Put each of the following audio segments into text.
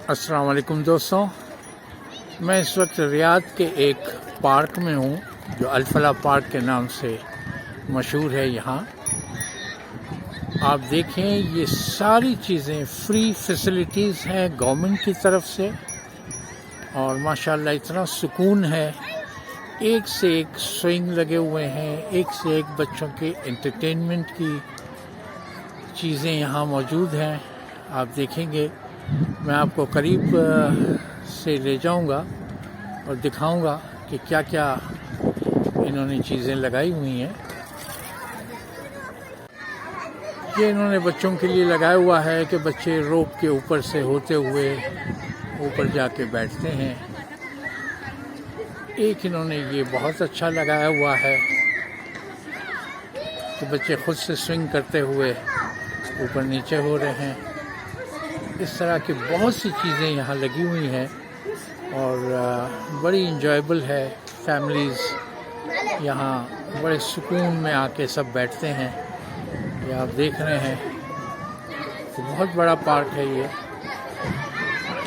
السلام علیکم دوستوں، میں اس وقت ریاض کے ایک پارک میں ہوں جو الفلاح پارک کے نام سے مشہور ہے۔ یہاں آپ دیکھیں، یہ ساری چیزیں فری فیسلٹیز ہیں گورنمنٹ کی طرف سے، اور ماشاءاللہ اتنا سکون ہے۔ ایک سے ایک سوئنگ لگے ہوئے ہیں، ایک سے ایک بچوں کے انٹرٹینمنٹ کی چیزیں یہاں موجود ہیں۔ آپ دیکھیں گے، میں آپ کو قریب سے لے جاؤں گا اور دکھاؤں گا کہ کیا کیا انہوں نے چیزیں لگائی ہوئی ہیں۔ یہ انہوں نے بچوں کے لیے لگایا ہوا ہے کہ بچے روپ کے اوپر سے ہوتے ہوئے اوپر جا کے بیٹھتے ہیں۔ ایک انہوں نے یہ بہت اچھا لگایا ہوا ہے کہ بچے خود سے سوئنگ کرتے ہوئے اوپر نیچے ہو رہے ہیں۔ اس طرح کی بہت سی چیزیں یہاں لگی ہوئی ہیں اور بڑی انجوائبل ہے۔ فیملیز یہاں بڑے سکون میں آ کے سب بیٹھتے ہیں۔ یہ آپ دیکھ رہے ہیں کہ بہت بڑا پارک ہے یہ،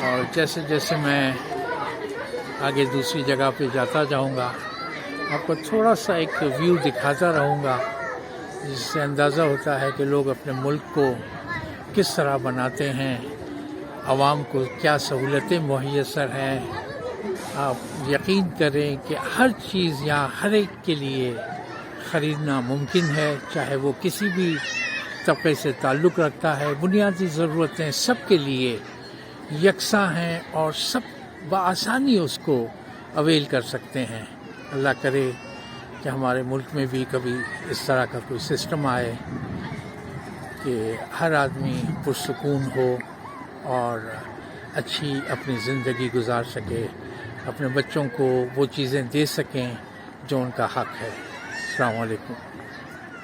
اور جیسے جیسے میں آگے دوسری جگہ پہ جاتا جاؤں گا، آپ کو تھوڑا سا ایک ویو دکھاتا رہوں گا، جس سے اندازہ ہوتا ہے کہ لوگ اپنے ملک کو کس طرح بناتے ہیں، عوام کو کیا سہولتیں میسر ہیں۔ آپ یقین کریں کہ ہر چیز یہاں ہر ایک کے لیے خریدنا ممکن ہے، چاہے وہ کسی بھی طبقے سے تعلق رکھتا ہے۔ بنیادی ضرورتیں سب کے لیے یکساں ہیں اور سب بآسانی اس کو اویل کر سکتے ہیں۔ اللہ کرے کہ ہمارے ملک میں بھی کبھی اس طرح کا کوئی سسٹم آئے کہ ہر آدمی پرسکون ہو اور اچھی اپنی زندگی گزار سکے، اپنے بچوں کو وہ چیزیں دے سکیں جو ان کا حق ہے۔ السلام علیکم۔